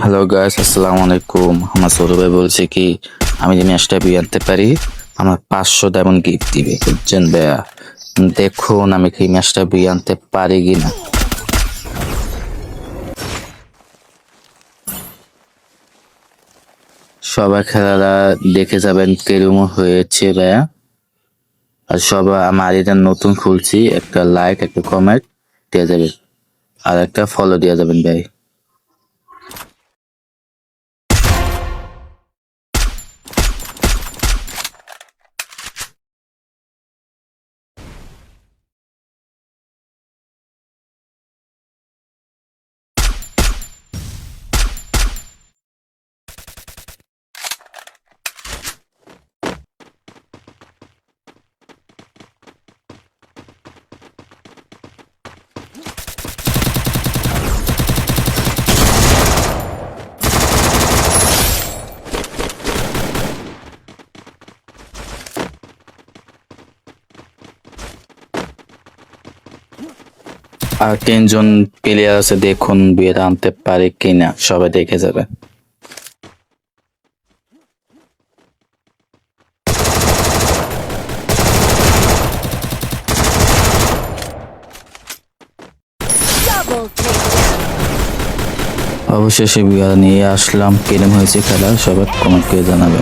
Hello guys, আসসালামু আলাইকুম। আমার ছোট ভাই বলছে কি আমি যে ম্যাচটা বিয়ে আনতে পারি আমার 500 ডায়মন্ড গিফট দিবে, বুঝছেন ভাইয়া? দেখুন আমি কি ম্যাচটা বিয়ে আনতে পারি কিনা। সবাই খেলাটা দেখে যাবেন কেরম হয়েছে ভাইয়া। আর সবাই আমার এটা নতুন খুলছি, একটা লাইক একটা কমেন্ট দিয়ে যাবেন আর একটা ফলো দিয়ে যাবেন ভাই। আর 3 জন প্লেয়ার আছে, দেখুন বিয়েটা আনতে পারে কিনা, সবাই দেখে যাবে। Double takedown. অবশেষে বিয়ে নিয়ে আসলাম, কিরম হয়েছে খেলা সবাই কমেন্ট করে জানাবে।